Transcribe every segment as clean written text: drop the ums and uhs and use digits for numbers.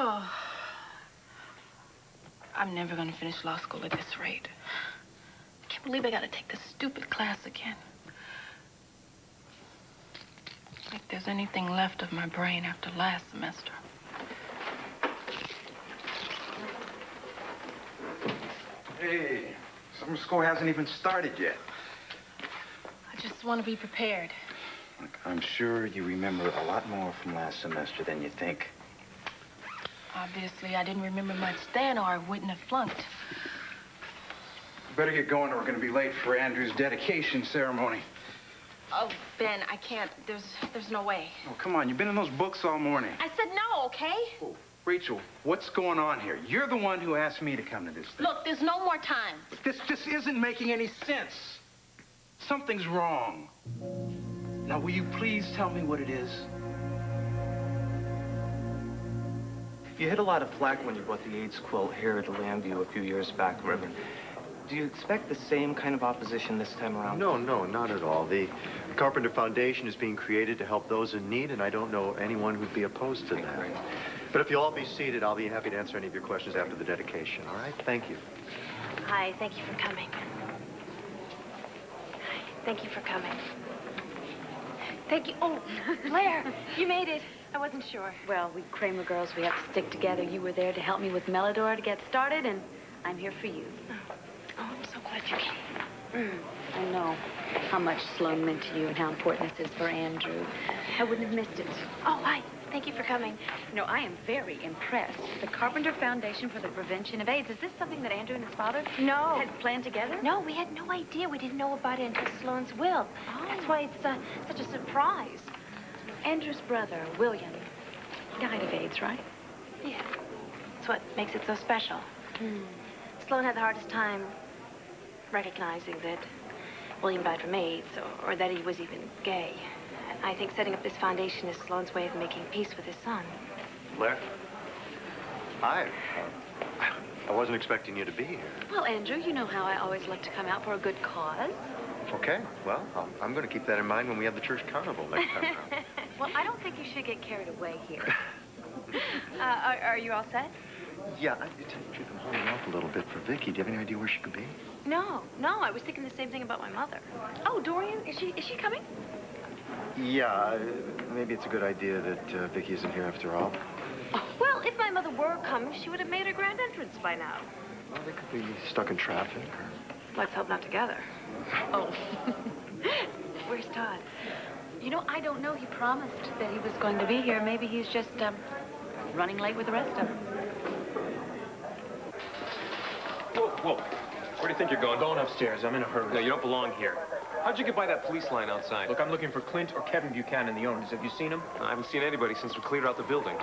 Oh, I'm never gonna finish law school at this rate. I can't believe I gotta take this stupid class again. If there's anything left of my brain after last semester. Hey, summer school hasn't even started yet. I just want to be prepared. Look, I'm sure you remember a lot more from last semester than you think. Obviously, I didn't remember much then, or I wouldn't have flunked. You better get going, or we're gonna be late for Andrew's dedication ceremony. Oh, Ben, I can't. There's no way. Oh, come on, you've been in those books all morning. I said no, okay? Oh, Rachel, what's going on here? You're the one who asked me to come to this thing. Look, there's no more time. But this just isn't making any sense. Something's wrong. Now, will you please tell me what it is? You hit a lot of flack when you bought the AIDS quilt here at the Lambview a few years back, Reverend. Do you expect the same kind of opposition this time around? No, not at all. The Carpenter Foundation is being created to help those in need, and I don't know anyone who'd be opposed to that. Great. But if you'll all be seated, I'll be happy to answer any of your questions after the dedication, all right? Thank you. Hi, thank you for coming. Hi, thank you for coming. Thank you. Oh, Blair, you made it. I wasn't sure. Well, we Kramer girls, we have to stick together. You were there to help me with Melodor to get started, and I'm here for you. Oh, I'm so glad you came. I know how much Sloan meant to you and how important this is for Andrew. I wouldn't have missed it. Oh, hi. Thank you for coming. You know, I am very impressed. The Carpenter Foundation for the Prevention of AIDS. Is this something that Andrew and his father had planned together? No, we had no idea. We didn't know about it until Sloan's will. Oh. That's why it's such a surprise. Andrew's brother, William, died of AIDS, right? Yeah. That's what makes it so special. Sloan had the hardest time recognizing that William died from AIDS or that he was even gay. I think setting up this foundation is Sloan's way of making peace with his son. Blair? Hi. I wasn't expecting you to be here. Well, Andrew, you know how I always love to come out for a good cause. Okay, well, I'm going to keep that in mind when we have the church carnival next time around. Well, I don't think you should get carried away here. Are you all set? Yeah, to tell you the truth, I'm holding off a little bit for Vicky. Do you have any idea where she could be? No, I was thinking the same thing about my mother. Oh, Dorian, is she coming? Yeah, maybe it's a good idea that Vicky isn't here after all. Well, if my mother were coming, she would have made her grand entrance by now. Well, they could be stuck in traffic or... Let's hope not together. Oh. Where's Todd? You know, I don't know. He promised that he was going to be here. Maybe he's just running late with the rest of them. Whoa. Where do you think you're going? Going upstairs. I'm in a hurry. No, you don't belong here. How'd you get by that police line outside? Look, I'm looking for Clint or Kevin Buchanan, the owners. Have you seen them? I haven't seen anybody since we cleared out the building.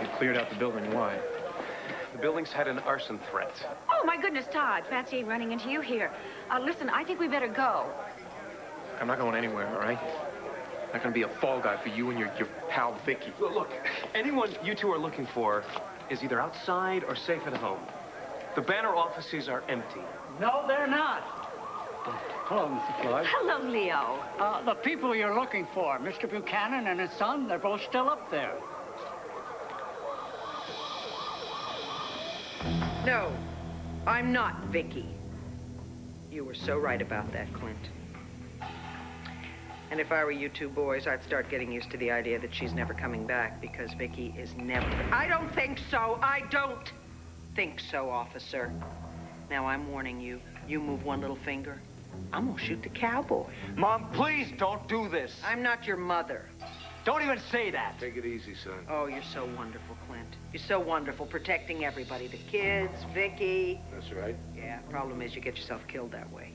You cleared out the building. Why? The building's had an arson threat. Oh, my goodness, Todd. Fancy running into you here. Listen, I think we better go. I'm not going anywhere, all right? I'm not going to be a fall guy for you and your pal, Vicky. Look, anyone you two are looking for is either outside or safe at home. The Banner offices are empty. No, they're not. Hello, Mr. Floyd. Hello, Leo. The people you're looking for, Mr. Buchanan and his son, they're both still up there. No, I'm not Vicky. You were so right about that, Clint. And if I were you two boys, I'd start getting used to the idea that she's never coming back, because Vicky is never... I don't think so. I don't think so, officer. Now, I'm warning you. You move one little finger, I'm gonna shoot the cowboy. Mom, please don't do this. I'm not your mother. Don't even say that. Take it easy, son. Oh, you're so wonderful, Clint. You're so wonderful, protecting everybody. The kids, Vicky. That's right. Yeah, problem is you get yourself killed that way.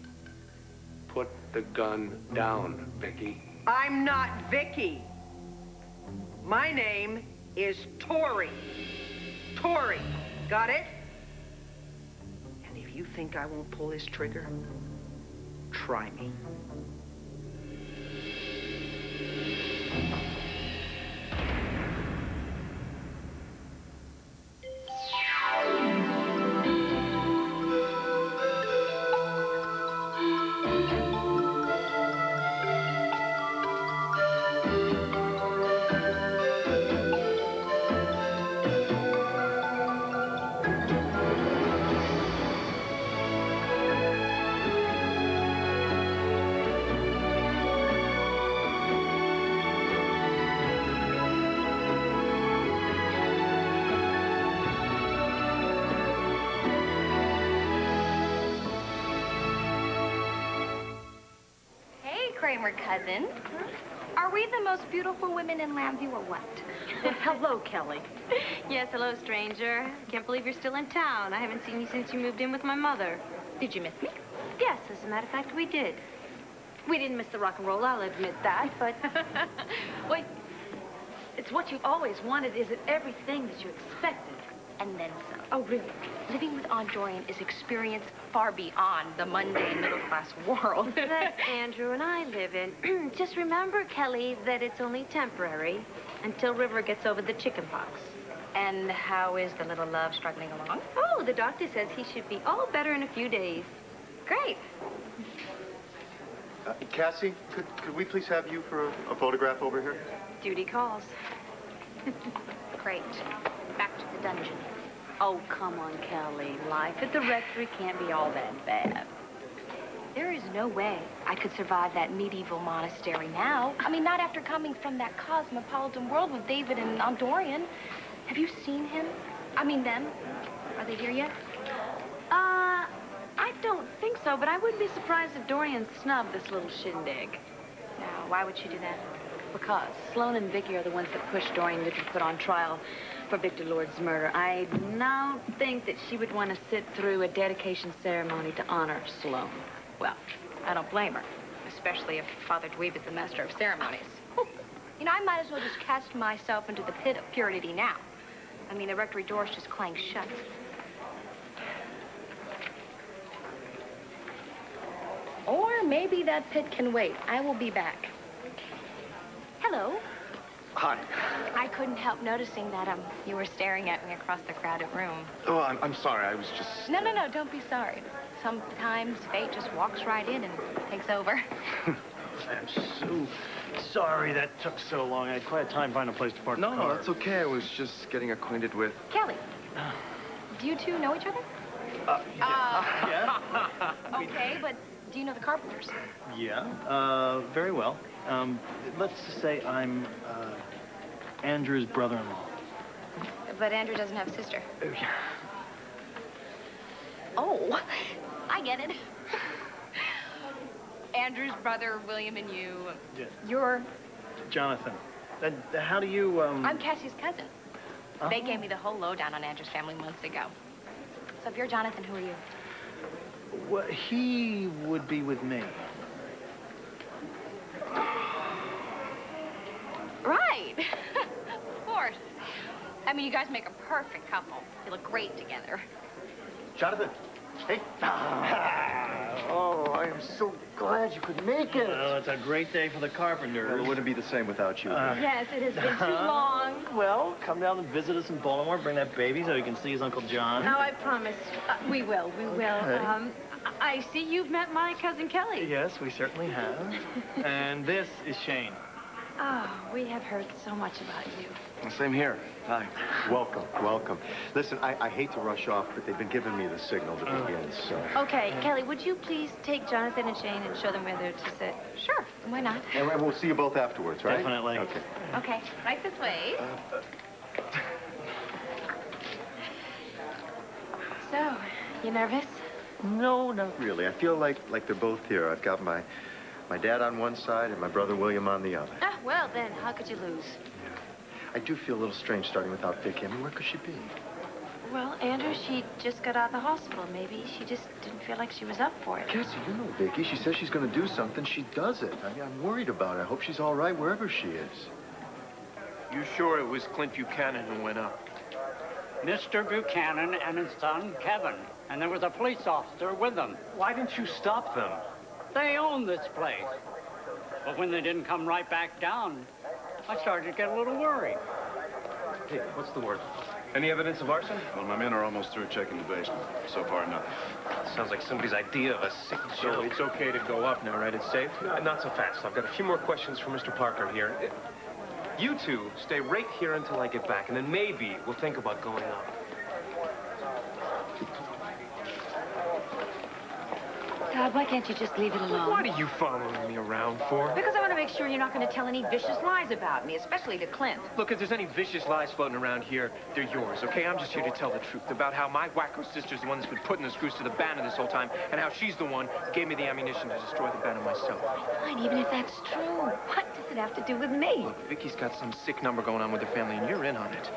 Put the gun down, Vicky. I'm not Vicky. My name is Tori. Tori. Got it? And if you think I won't pull this trigger, try me. Bramer, cousin. Are we the most beautiful women in Lambview or what? Well, hello, Kelly. Yes, hello, stranger. Can't believe you're still in town. I haven't seen you since you moved in with my mother. Did you miss me? Yes, as a matter of fact, we did. We didn't miss the rock and roll, I'll admit that, but... Wait, it's what you always wanted. Is it everything that you expected? And then some. Oh, really? Living with Aunt Dorian is experience far beyond the mundane middle-class world. that Andrew and I live in. Just remember, Kelly, that it's only temporary until River gets over the chicken pox. And how is the little love struggling along? Oh, the doctor says he should be all better in a few days. Great. Cassie, could we please have you for a photograph over here? Duty calls. Great. Back to the dungeon. Oh, come on, Kelly. Life at the rectory can't be all that bad. There is no way I could survive that medieval monastery now. I mean, not after coming from that cosmopolitan world with David and Aunt Dorian. Have you seen him? I mean, them. Are they here yet? I don't think so, but I wouldn't be surprised if Dorian snubbed this little shindig. Now, why would she do that? Because Sloan and Vicky are the ones that pushed Dorian to be put on trial for Victor Lord's murder. I now think that she would want to sit through a dedication ceremony to honor Sloan. Well, I don't blame her, especially if Father Dweeb is the master of ceremonies. You know, I might as well just cast myself into the pit of purity now. I mean, the rectory door's just clanged shut. Or maybe that pit can wait. I will be back. Hello. Hi. I couldn't help noticing that, you were staring at me across the crowded room. Oh, I'm sorry. I was just... No, don't be sorry. Sometimes fate just walks right in and takes over. I'm so sorry that took so long. I had quite a time finding a place to park the car. No, that's okay. I was just getting acquainted with... Kelly, do you two know each other? Yeah. Okay, but do you know the Carpenters? Yeah, very well. Let's just say I'm Andrew's brother-in-law. But Andrew doesn't have a sister. Oh, yeah. Oh, I get it. Andrew's brother, William, and you. Yeah. You're... Jonathan. How do you, I'm Cassie's cousin. They gave me the whole lowdown on Andrew's family months ago. So if you're Jonathan, who are you? Well, he would be with me. Right. Of course. I mean, you guys make a perfect couple. You look great together. Jonathan. Hey. Oh, I am so glad you could make it. Well, it's a great day for the Carpenters. Well, it wouldn't be the same without you. Yes, it has been too long. Well, come down and visit us in Baltimore. Bring that baby so he can see his Uncle John. Oh, I promise. We will. Okay. I see you've met my cousin Kelly. Yes, we certainly have. And this is Shane. Oh, we have heard so much about you. Same here. Hi. Welcome. Listen, I hate to rush off, but they've been giving me the signal to begin, so... Okay, Kelly, would you please take Jonathan and Shane and show them where they're to sit? Sure. Why not? And we'll see you both afterwards, right? Definitely. Okay. Okay. Right this way. So, you nervous? No, not really. I feel like they're both here. I've got my dad on one side and my brother William on the other. Ah, well, then, how could you lose? I do feel a little strange starting without Vicky. I mean, where could she be? Well, Andrew, she just got out of the hospital. Maybe she just didn't feel like she was up for it. Cassie, you know Vicky. She says she's going to do something. She does it. I'm worried about her. I hope she's all right wherever she is. You sure it was Clint Buchanan who went up? Mr. Buchanan and his son, Kevin. And there was a police officer with them. Why didn't you stop them? They own this place. But when they didn't come right back down, I started to get a little worried. Hey, what's the word? Any evidence of arson? Well, my men are almost through checking the basement. So far, nothing. Sounds like somebody's idea of a sick joke. So it's okay to go up now, right? It's safe? No, not so fast. I've got a few more questions for Mr. Parker here. You two stay right here until I get back, and then maybe we'll think about going up. God, why can't you just leave it alone? What are you following me around for? Because I want to make sure you're not going to tell any vicious lies about me, especially to Clint. Look, if there's any vicious lies floating around here, they're yours, okay? I'm just here to tell the truth about how my wacko sister's the one that's been putting the screws to the banner this whole time, and how she's the one who gave me the ammunition to destroy the banner myself. Fine, even if that's true. What does it have to do with me? Look, Vicky's got some sick number going on with her family, and you're in on it.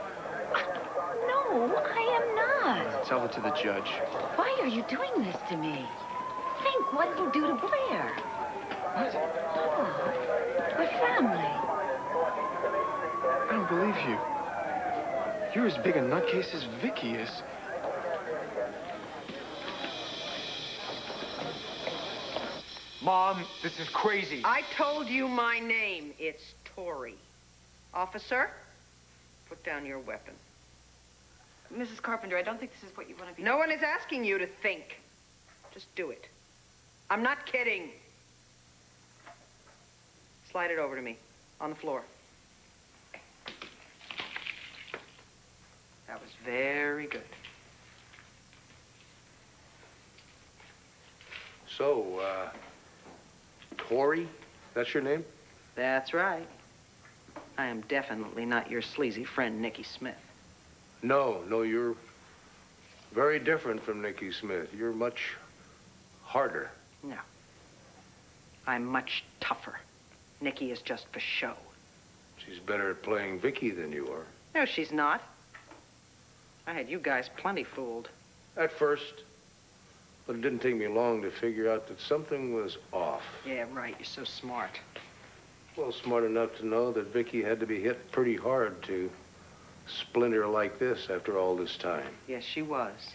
No, I am not. Tell it to the judge. Why are you doing this to me? Think what it'll do to Blair. What? Oh, the family. I don't believe you. You're as big a nutcase as Vicky is. Mom, this is crazy. I told you my name. It's Tori. Officer, put down your weapon. Mrs. Carpenter, I don't think this is what you want to be. No one is asking you to think. Just do it. I'm not kidding. Slide it over to me. On the floor. That was very good. So, Tori, that's your name? That's right. I am definitely not your sleazy friend, Nicky Smith. No, you're very different from Nicky Smith. You're much harder. No. I'm much tougher. Nicky is just for show. She's better at playing Vicky than you are. No, she's not. I had you guys plenty fooled. At first. But it didn't take me long to figure out that something was off. Yeah, right. You're so smart. Well, smart enough to know that Vicky had to be hit pretty hard to splinter like this after all this time. Yes, she was.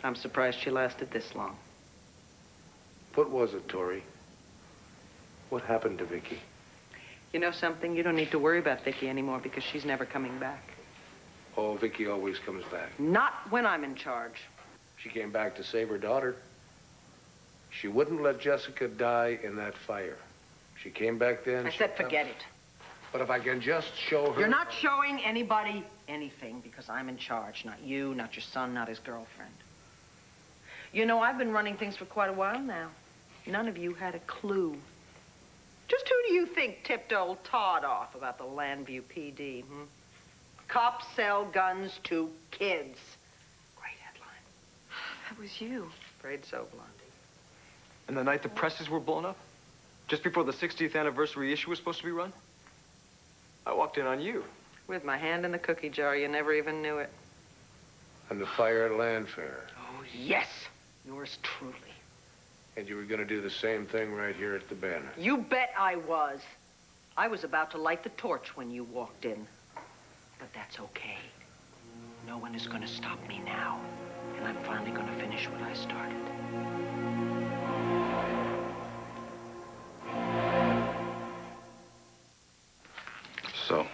I'm surprised she lasted this long. What was it, Tori? What happened to Vicky? You know something? You don't need to worry about Vicky anymore because she's never coming back. Oh, Vicky always comes back. Not when I'm in charge. She came back to save her daughter. She wouldn't let Jessica die in that fire. She came back then. I said forget it. But if I can just show her... You're not showing anybody anything because I'm in charge. Not you, not your son, not his girlfriend. You know, I've been running things for quite a while now. None of you had a clue. Just who do you think tipped old Todd off about the Landview PD, Cops sell guns to kids. Great headline. That was you. Afraid so, Blondie. And the night the presses were blown up? Just before the 60th anniversary issue was supposed to be run? I walked in on you. With my hand in the cookie jar, you never even knew it. And the fire at Landfair. Oh, yes. Yours truly. And you were going to do the same thing right here at the Banner. You bet I was. I was about to light the torch when you walked in. But that's okay. No one is going to stop me now. And I'm finally going to finish what I started. So,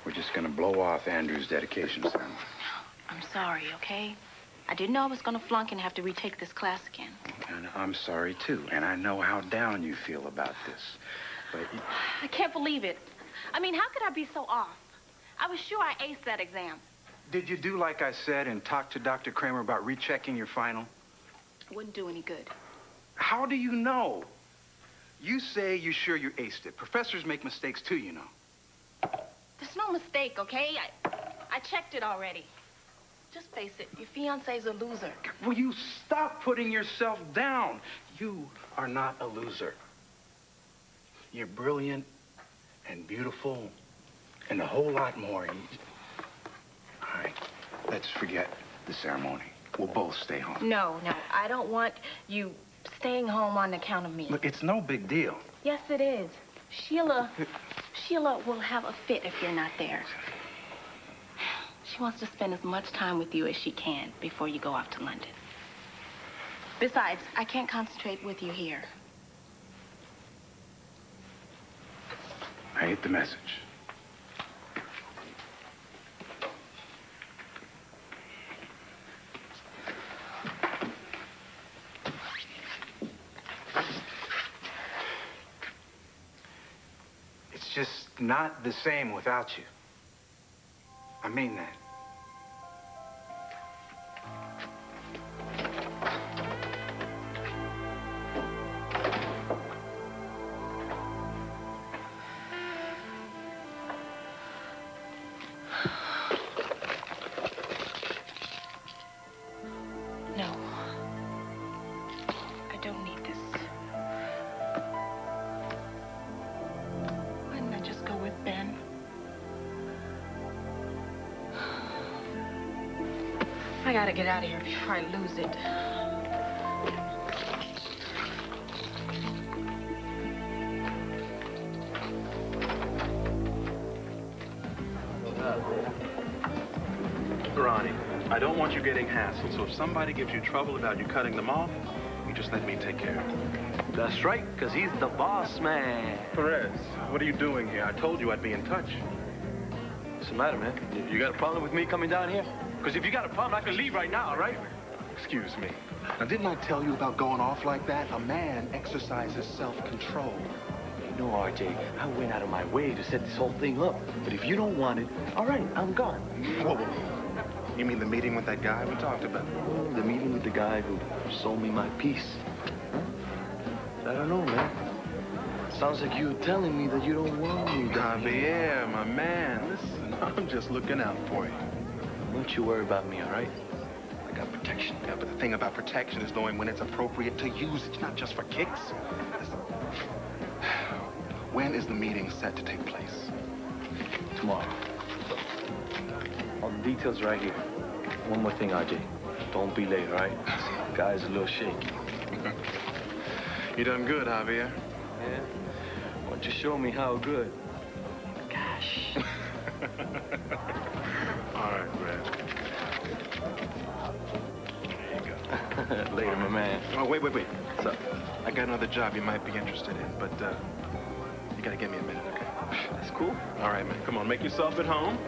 we're just going to blow off Andrew's dedication ceremony. I'm sorry, okay? I didn't know I was going to flunk and have to retake this class again. And I'm sorry, too. And I know how down you feel about this. But... I can't believe it. I mean, how could I be so off? I was sure I aced that exam. Did you do like I said and talk to Dr. Kramer about rechecking your final? It wouldn't do any good. How do you know? You say you're sure you aced it. Professors make mistakes too, you know. There's no mistake, okay? I checked it already. Just face it, your fiancé's a loser. Will you stop putting yourself down? You are not a loser. You're brilliant and beautiful and a whole lot more. All right, let's forget the ceremony. We'll both stay home. No, I don't want you staying home on account of me. Look, it's no big deal. Yes, it is. Sheila will have a fit if you're not there. She wants to spend as much time with you as she can before you go off to London. Besides, I can't concentrate with you here. I hate the message. It's just not the same without you. I mean that. I gotta get out of here before I lose it. Ronnie, I don't want you getting hassled, so if somebody gives you trouble about you cutting them off, you just let me take care of it. That's right, because he's the boss man. Perez, what are you doing here? I told you I'd be in touch. What's the matter, man? You got a problem with me coming down here? Because if you got a problem, I can leave right now, all right? Excuse me. Now, didn't I tell you about going off like that? A man exercises self-control. No, RJ, I went out of my way to set this whole thing up. But if you don't want it, all right, I'm gone. Whoa, whoa, whoa. You mean the meeting with that guy we talked about? Oh, the meeting with the guy who sold me my piece. Huh? I don't know, man. Sounds like you're telling me that you don't want me down here. Javier, my man, listen, I'm just looking out for you. Don't you worry about me, all right? I got protection. Yeah, but the thing about protection is knowing when it's appropriate to use it, not just for kicks. Listen. When is the meeting set to take place? Tomorrow. All the details right here. One more thing, RJ. Don't be late, all right? Guy's a little shaky. You done good, Javier. Yeah? Why don't you show me how good? Gosh. All right, Brad. There you go. Later, my man. Oh, wait. What's up? I got another job you might be interested in, but you gotta give me a minute, okay? That's cool. All right, man. Come on, make yourself at home.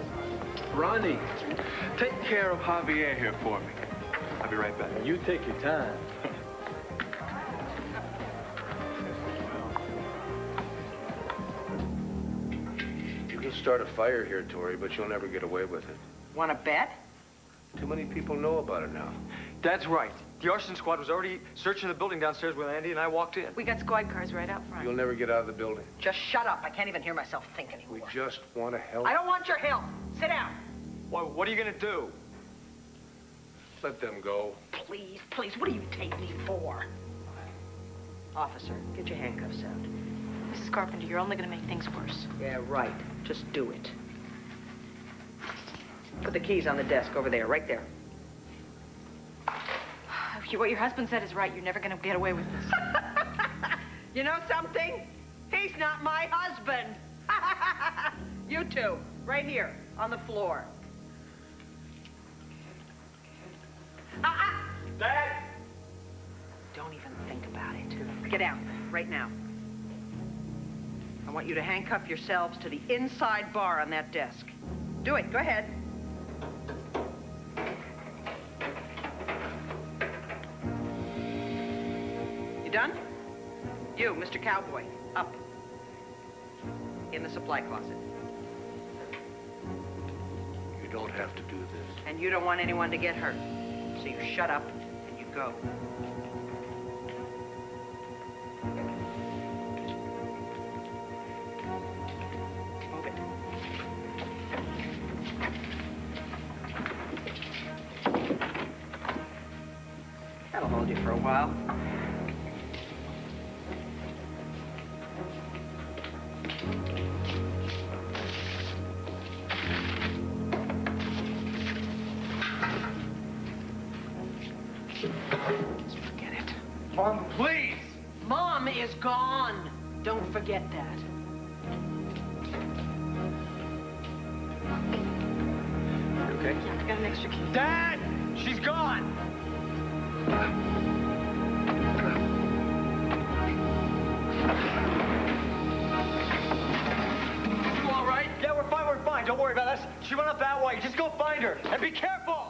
Ronnie, take care of Javier here for me. I'll be right back. You take your time. You can start a fire here, Tori, but you'll never get away with it. Want to bet? Too many people know about it now. That's right. The arson squad was already searching the building downstairs when Andy and I walked in. We got squad cars right out front. You'll never get out of the building. Just shut up. I can't even hear myself think anymore. We just want to help. I don't want your help. Sit down. What are you gonna do? Let them go. Please, what do you take me for? Officer, get your handcuffs out. Mrs. Carpenter, you're only going to make things worse. Yeah, right. Just do it. Put the keys on the desk over there, right there. What your husband said is right. You're never going to get away with this. You know something? He's not my husband. You two, right here, on the floor. Dad! Don't even think about it. Get down, right now. I want you to handcuff yourselves to the inside bar on that desk. Do it, go ahead. You done? You, Mr. Cowboy, up. In the supply closet. You don't have to do this. And you don't want anyone to get hurt. So you shut up and you go. Move it. That'll hold you for a while. Forget it. Mom, please! Mom is gone. Don't forget that. You okay? I got an extra key. Dad! She's gone! You all right? Yeah, we're fine. Don't worry about us. She went up that way. Just go find her. And be careful!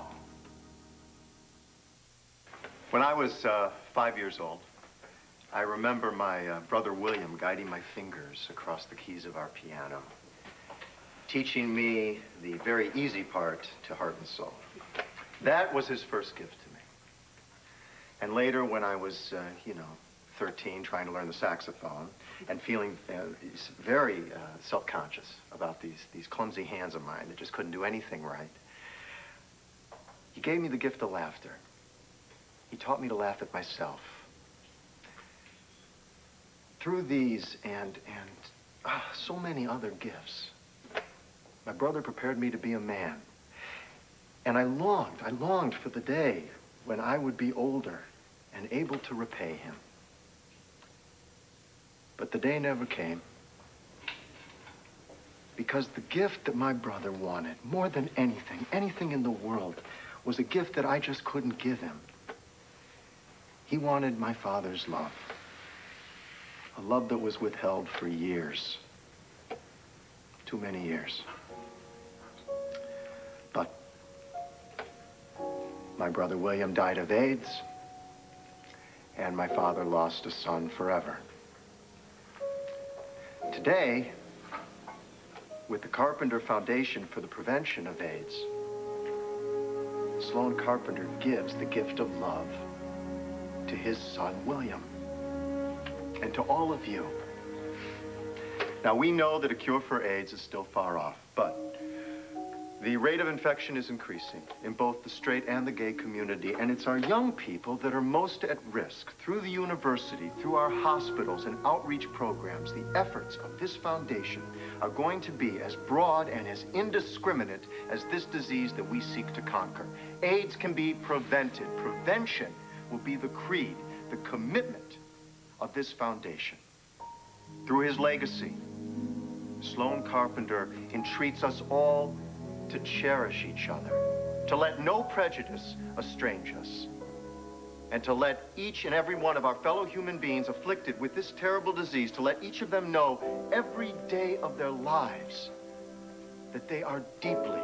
When I was 5 years old, I remember my brother William guiding my fingers across the keys of our piano, teaching me the very easy part to heart and soul. That was his first gift to me. And later, when I was, 13, trying to learn the saxophone and feeling very self-conscious about these clumsy hands of mine that just couldn't do anything right, he gave me the gift of laughter. He taught me to laugh at myself. Through these and so many other gifts, my brother prepared me to be a man. And I longed for the day when I would be older and able to repay him. But the day never came. Because the gift that my brother wanted, more than anything in the world, was a gift that I just couldn't give him. He wanted my father's love. A love that was withheld for years. Too many years. But my brother William died of AIDS, and my father lost a son forever. Today, with the Carpenter Foundation for the Prevention of AIDS, Sloan Carpenter gives the gift of love to his son, William, and to all of you. Now, we know that a cure for AIDS is still far off, but the rate of infection is increasing in both the straight and the gay community, and it's our young people that are most at risk. Through the university, through our hospitals and outreach programs, the efforts of this foundation are going to be as broad and as indiscriminate as this disease that we seek to conquer. AIDS can be prevented. Prevention will be the creed, the commitment of this foundation. Through his legacy, Sloan Carpenter entreats us all to cherish each other, to let no prejudice estrange us, and to let each and every one of our fellow human beings afflicted with this terrible disease, to let each of them know every day of their lives that they are deeply,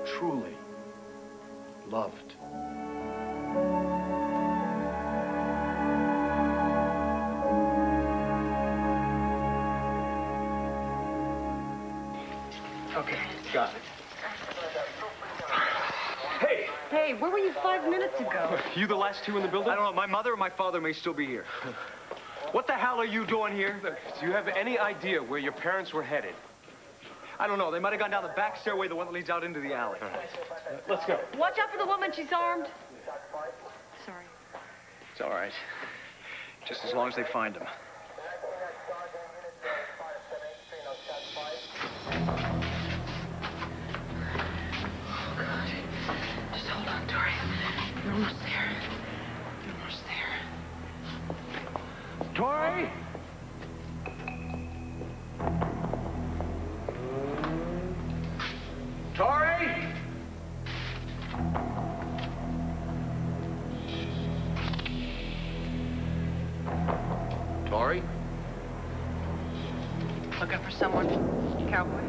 truly loved. Okay, got it. Hey! Hey, where were you 5 minutes ago? You the last two in the building? I don't know. My mother or my father may still be here. What the hell are you doing here? Look, do you have any idea where your parents were headed? I don't know. They might have gone down the back stairway, the one that leads out into the alley. Let's go. Watch out for the woman. She's armed. Sorry. It's all right. Just as long as they find him. You're almost there. You're almost there. Tori? Tori? Tori? Looking for someone, cowboy?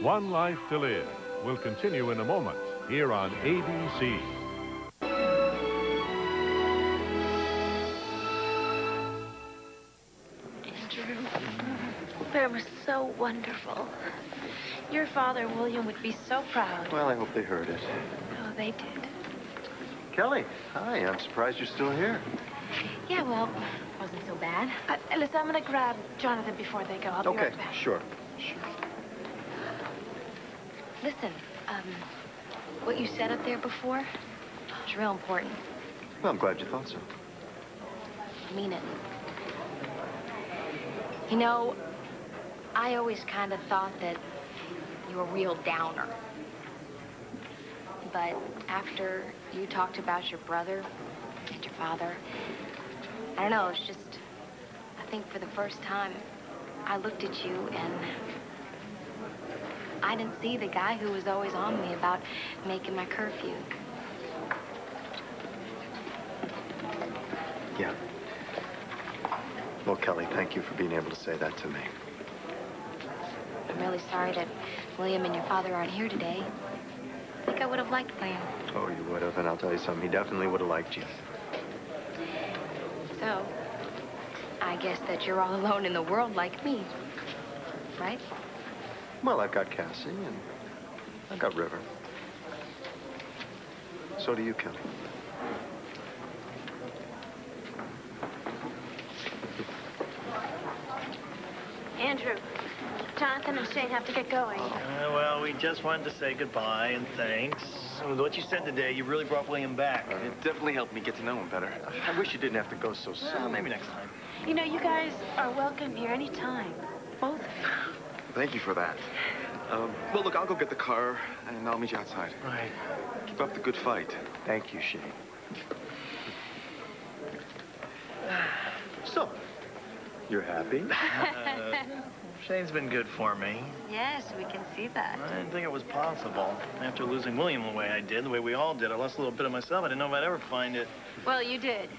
One Life to Live will continue in a moment here on ABC. Andrew, that was so wonderful. Your father, William, would be so proud. Well, I hope they heard it. Oh, they did. Kelly, hi. I'm surprised you're still here. Yeah, well, wasn't so bad. Listen, I'm gonna grab Jonathan before they go. I'll be right back. Sure. Listen, what you said up there before, it's real important. Well, I'm glad you thought so. I mean it. You know, I always kind of thought that you were a real downer. But after you talked about your brother and your father, I don't know, it's just, I think for the first time, I looked at you and I didn't see the guy who was always on me about making my curfew. Yeah. Well, Kelly, thank you for being able to say that to me. I'm really sorry that William and your father aren't here today. I think I would have liked William. Oh, you would have, and I'll tell you something, he definitely would have liked you. So, I guess that you're all alone in the world like me, right? Well, I've got Cassie, and I've got River. So do you, Kelly. Andrew, Jonathan and Shane have to get going. Well, we just wanted to say goodbye and thanks. So what you said today, you really brought William back. It definitely helped me get to know him better. I wish you didn't have to go so soon. Well, maybe next time. You know, you guys are welcome here anytime. Both of you. Thank you for that. Well, look, I'll go get the car, and I'll meet you outside. Right. Keep up the good fight. Thank you, Shane. So, you're happy? Shane's been good for me. Yes, we can see that. I didn't think it was possible. After losing William the way I did, the way we all did, I lost a little bit of myself. I didn't know if I'd ever find it. Well, you did.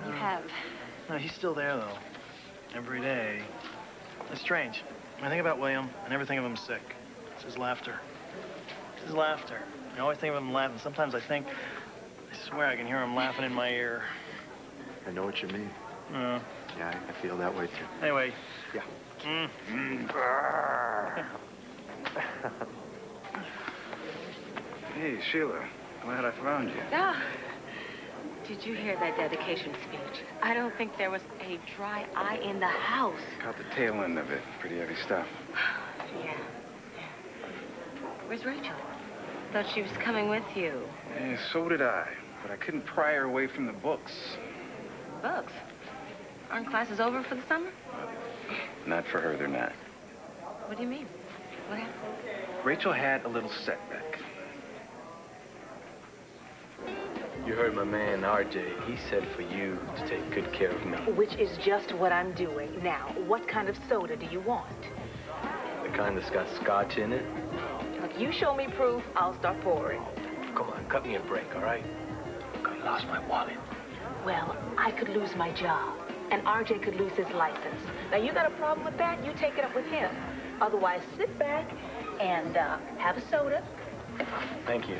You have. No, he's still there, though. Every day. It's strange. When I think about William, I never think of him sick. It's his laughter. It's his laughter. I always think of him laughing. Sometimes I swear I can hear him laughing in my ear. I know what you mean. Yeah, I feel that way, too. Anyway. Yeah. Hey, Sheila. Glad I found you. Ah. Did you hear that dedication speech? I don't think there was a dry eye in the house. Caught the tail end of it. Pretty heavy stuff. Yeah. Where's Rachel? Thought she was coming with you. Yeah, so did I. But I couldn't pry her away from the books. Books? Aren't classes over for the summer? Not for her, they're not. What do you mean? What happened? Rachel had a little setback. You heard my man, RJ. He said for you to take good care of me. Which is just what I'm doing. Now, what kind of soda do you want? The kind that's got scotch in it. If you show me proof, I'll start pouring. Come on, cut me a break, all right? I lost my wallet. Well, I could lose my job, and RJ could lose his license. Now, you got a problem with that? You take it up with him. Otherwise, sit back and have a soda. Thank you.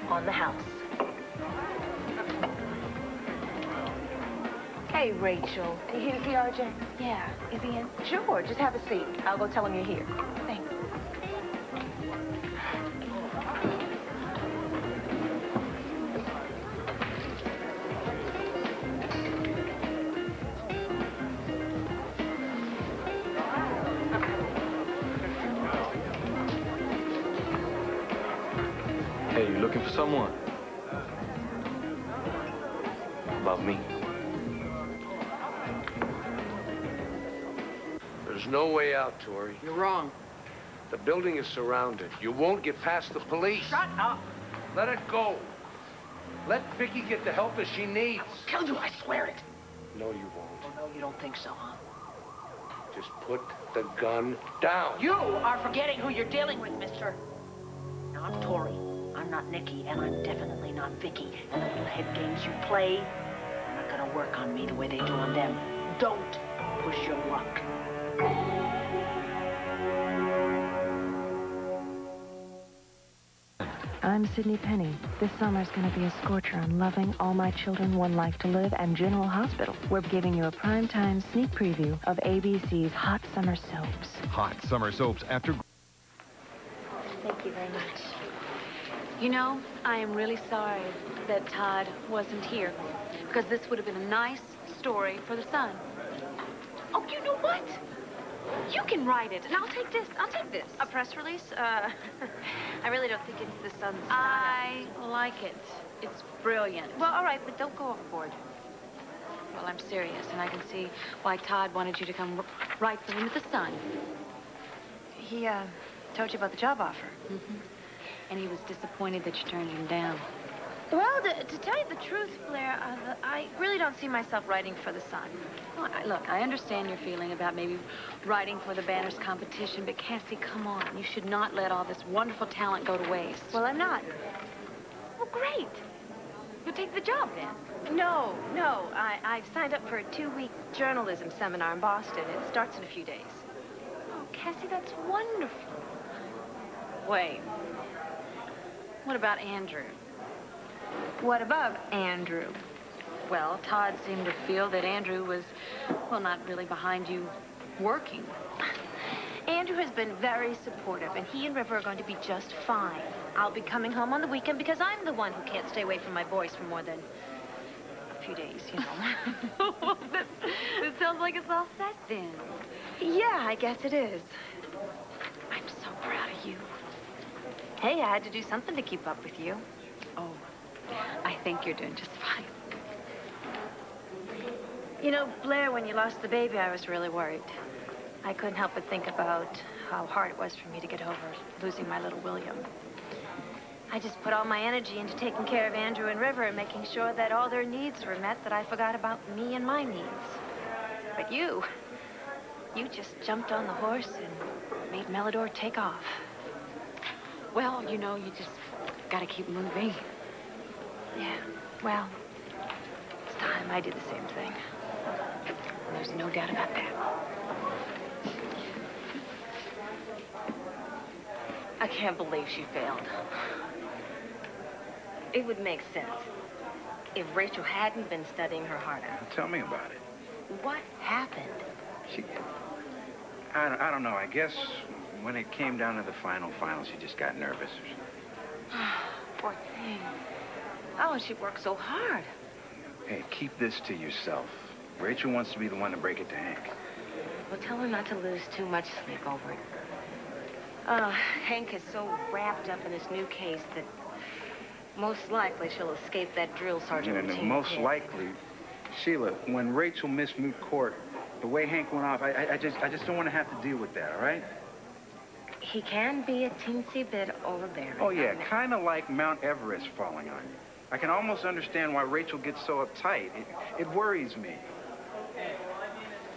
On the house. Hey, Rachel. You here to see RJ? Yeah. Is he in? Sure. Just have a seat. I'll go tell him you're here. Thanks. Hey, you looking for someone? About me? There's no way out, Tori. You're wrong. The building is surrounded. You won't get past the police. Shut up. Let it go. Let Vicky get the help that she needs. I'll kill you, I swear it. No, you won't. Oh, no, you don't think so, huh? Just put the gun down. You are forgetting who you're dealing with, mister. Now, I'm Tori. I'm not Nikki, and I'm definitely not Vicky. And the little head games you play are not gonna work on me the way they do on them. Don't push your luck. I'm Sydney Penny. This summer's going to be a scorcher on Loving, All My Children, One Life to Live, and General Hospital. We're giving you a primetime sneak preview of ABC's Hot Summer Soaps. Hot summer soaps after... Thank you very much. You know, I am really sorry that Todd wasn't here, because this would have been a nice story for the Sun. Oh, you know what? You can write it, and I'll take this. I'll take this. A press release? I really don't think it's the Sun's I like it. It's brilliant. Well, all right, but don't go overboard. Well, I'm serious, and I can see why Todd wanted you to come write for him at the Sun. He, told you about the job offer. Mm-hmm. And he was disappointed that you turned him down. Well, to tell you the truth, Blair, I really don't see myself writing for the Sun. Well, look, I understand your feeling about maybe writing for the Banners competition, but Cassie, come on. You should not let all this wonderful talent go to waste. Well, I'm not. Well, great. You'll take the job, then. No. I've signed up for a 2-week journalism seminar in Boston. It starts in a few days. Oh, Cassie, that's wonderful. Wait. What about Andrew? What about Andrew? Well, Todd seemed to feel that Andrew was, well, not really behind you working. Andrew has been very supportive, and he and River are going to be just fine. I'll be coming home on the weekend because I'm the one who can't stay away from my boys for more than a few days, you know. That sounds like it's all set, then. Yeah, I guess it is. I'm so proud of you. Hey, I had to do something to keep up with you. Oh, I think you're doing just fine. You know, Blair, when you lost the baby, I was really worried. I couldn't help but think about how hard it was for me to get over losing my little William. I just put all my energy into taking care of Andrew and River and making sure that all their needs were met, that I forgot about me and my needs. But you just jumped on the horse and made Melidor take off. Well, you know, you just gotta keep moving. Yeah, well, it's time I did the same thing. There's no doubt about that. I can't believe she failed. It would make sense if Rachel hadn't been studying her heart out. Tell me about it. What happened? I don't know. I guess when it came down to the final, she just got nervous. Poor thing. Oh, and she worked so hard. Hey, keep this to yourself. Rachel wants to be the one to break it to Hank. Well, tell her not to lose too much sleep over it. Hank is so wrapped up in this new case that most likely she'll escape that drill sergeant routine. Most likely, Sheila, when Rachel missed moot court, the way Hank went off, I just don't want to have to deal with that, all right? He can be a teensy bit overbearing. Oh, yeah, kind of like Mount Everest falling on you. I can almost understand why Rachel gets so uptight. It worries me.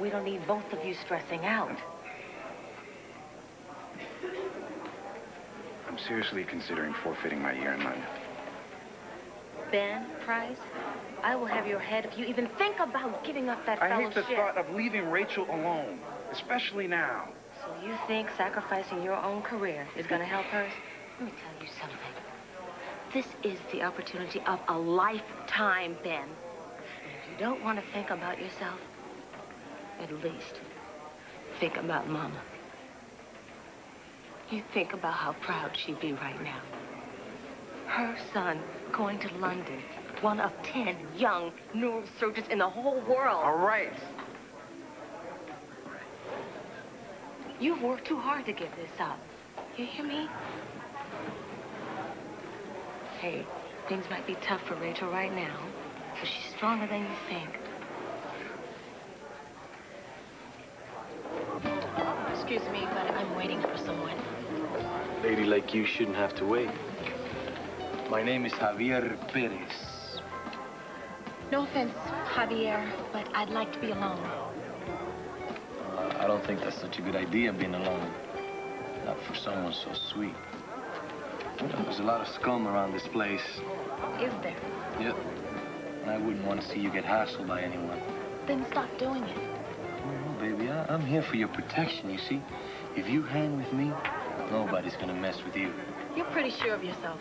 We don't need both of you stressing out. I'm seriously considering forfeiting my year in London. Ben Price, I will have your head if you even think about giving up that I fellowship. hate the thought of leaving Rachel alone, especially now. So you think sacrificing your own career is going to help hers? Let me tell you something. This is the opportunity of a lifetime, Ben. And if you don't want to think about yourself, at least think about Mama. You think about how proud she'd be right now. Her son going to London, one of 10 young neurosurgeons in the whole world. All right. You've worked too hard to give this up. You hear me? Hey, things might be tough for Rachel right now, but she's stronger than you think. Excuse me, but I'm waiting for someone. A lady like you shouldn't have to wait. My name is Javier Perez. No offense, Javier, but I'd like to be alone. I don't think that's such a good idea, being alone. Not for someone so sweet. There's a lot of scum around this place. Is there? Yep. And I wouldn't want to see you get hassled by anyone. Then stop doing it. Oh, no, baby, I'm here for your protection, you see? If you hang with me, nobody's gonna mess with you. You're pretty sure of yourself.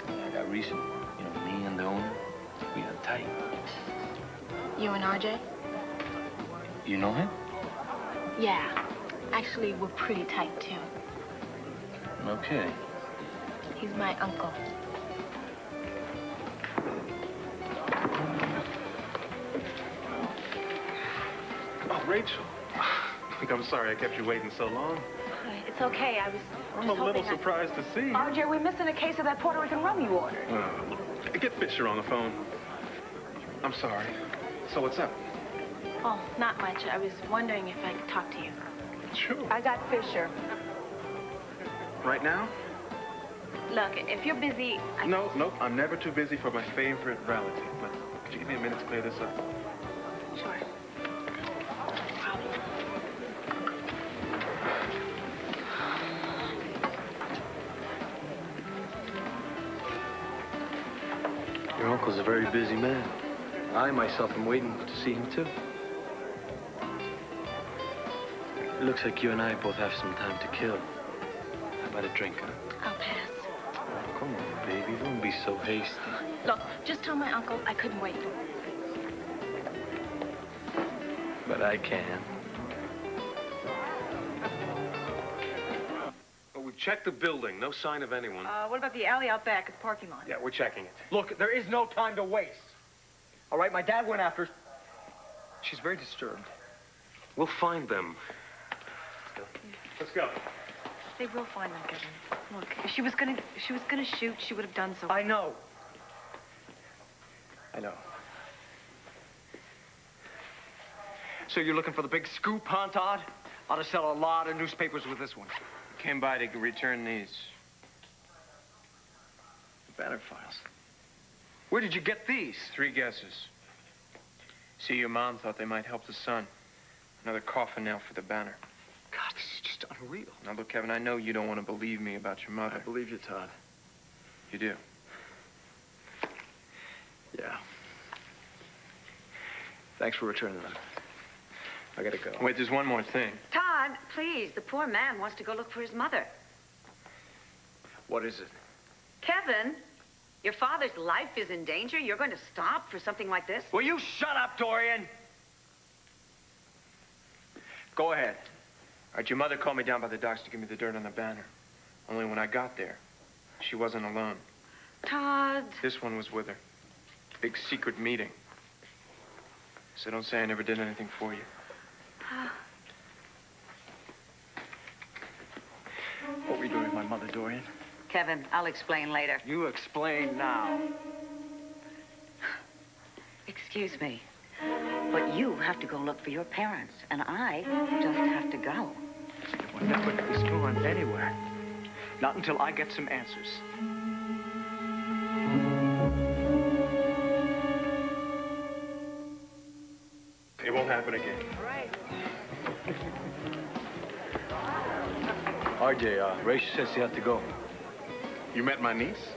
I got reason. You know, me and the owner, we are tight. You and RJ? You know him? Yeah. Actually, we're pretty tight, too. Okay. He's my uncle. Oh, Rachel. I'm sorry I kept you waiting so long. It's okay. I'm a little surprised to see you. RJ, we're missing a case of that Puerto Rican rum you ordered. Get Fisher on the phone. I'm sorry. So what's up? Oh, not much. I was wondering if I could talk to you. Sure. I got Fisher. Right now? Look, if you're busy... Nope. I'm never too busy for my favorite relative. But could you give me a minute to clear this up? Sure. Your uncle's a very busy man. I, myself, am waiting to see him, too. It looks like you and I both have some time to kill. How about a drink, huh? I'll pass. Come on, baby. Don't be so hasty. Look, just tell my uncle I couldn't wait. But I can. Well, we checked the building. No sign of anyone. What about the alley out back at the parking lot? Yeah, we're checking it. Look, there is no time to waste. All right, my dad went after... She's very disturbed. We'll find them. Let's go. They will find them, Kevin. Look, if she was gonna shoot, she would have done so. I know. I know. So you're looking for the big scoop, huh, Todd? Ought to sell a lot of newspapers with this one. Came by to return these. The banner files. Where did you get these? 3 guesses. See, your mom thought they might help the son. Another coffin nail for the banner. God, this is just unreal. Now, look, Kevin, I know you don't want to believe me about your mother. I believe you, Todd. You do? Yeah. Thanks for returning them. I gotta go. Wait, there's one more thing. Todd, please, the poor man wants to go look for his mother. What is it? Kevin, your father's life is in danger. You're going to stop for something like this? Will you shut up, Dorian? Go ahead. All right, your mother called me down by the docks to give me the dirt on the banner. Only when I got there, she wasn't alone. Todd. This one was with her. Big secret meeting. So don't say I never did anything for you. What were you doing with my mother, Dorian? Kevin, I'll explain later. You explain now. Excuse me, but you have to go look for your parents, and I just have to go. You will never get this going anywhere. Not until I get some answers. It won't happen again. RJ, Rachel says you have to go. You met my niece?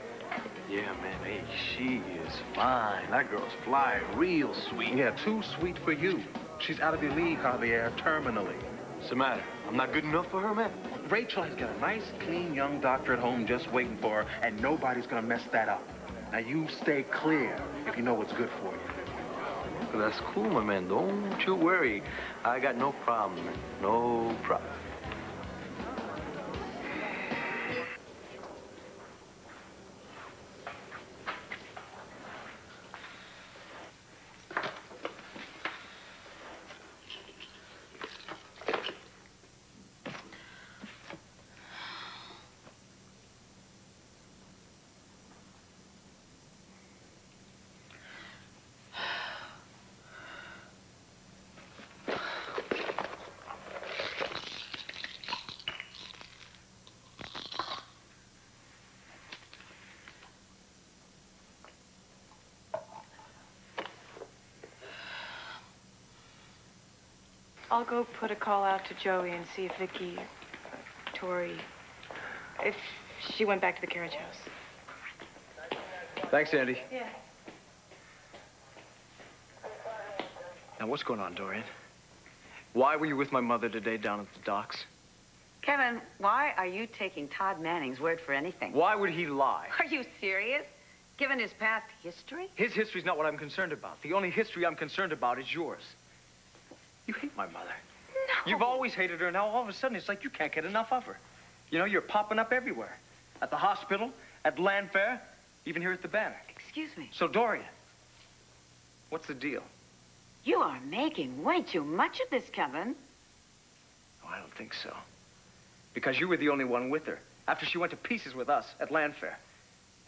Yeah, man. Hey, she is fine. That girl's fly, real sweet. Yeah, too sweet for you. She's out of your league, Javier, terminally. What's the matter? I'm not good enough for her, man? Rachel has got a nice, clean, young doctor at home just waiting for her, and nobody's gonna mess that up. Now, you stay clear if you know what's good for you. That's cool, my man. Don't you worry. I got no problem, man. No problem. I'll go put a call out to Joey and see if Vicky, Tori, if she went back to the carriage house. Thanks, Andy. Yeah. Now, what's going on, Dorian? Why were you with my mother today down at the docks? Kevin, why are you taking Todd Manning's word for anything? Why would he lie? Are you serious? Given his past history? His history's not what I'm concerned about. The only history I'm concerned about is yours. You hate my mother. No. You've always hated her. Now, all of a sudden, it's like you can't get enough of her. You know, you're popping up everywhere. At the hospital, at land fair, even here at the banner. Excuse me. So, Dorian, what's the deal? You are making way too much of this, Kevin. Oh, I don't think so. Because you were the only one with her after she went to pieces with us at land fair.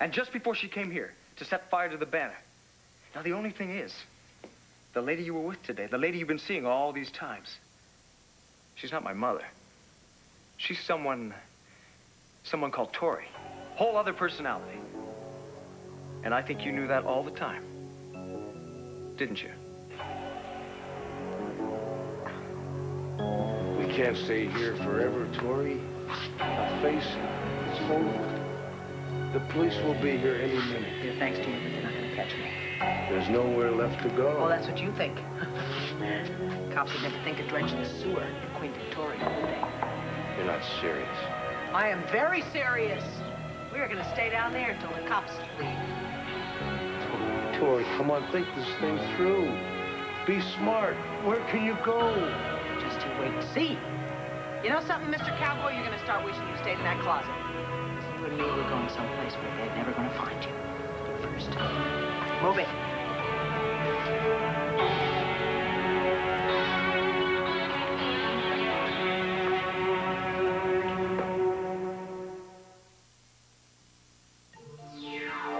And just before she came here to set fire to the banner. Now, the only thing is, the lady you were with today, the lady you've been seeing all these times, she's not my mother. She's someone called Tori. Whole other personality. And I think you knew that all the time. Didn't you? We can't stay here forever, Tori. Now face it, it's over. The police will be here any minute. Yeah, thanks to you, but they're not going to catch me. There's nowhere left to go. Oh, that's what you think. Cops would never think of dredging the sewer in Queen Victoria, would they? You're not serious. I am very serious. We are going to stay down there until the cops leave. Tori, come on, think this thing through. Be smart. Where can you go? Just you wait and see. You know something, Mr. Cowboy? You're going to start wishing you stayed in that closet. You and me, we're going someplace where they're never going to find you. First. Move it.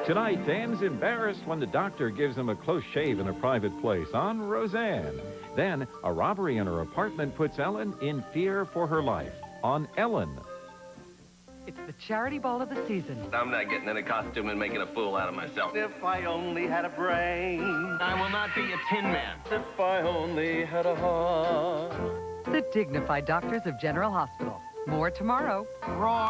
Tonight, Dan's embarrassed when the doctor gives him a close shave in a private place on Roseanne. Then, a robbery in her apartment puts Ellen in fear for her life on Ellen. It's the charity ball of the season. I'm not getting in a costume and making a fool out of myself. If I only had a brain. I will not be a tin man. If I only had a heart. The dignified doctors of General Hospital. More tomorrow. Roar.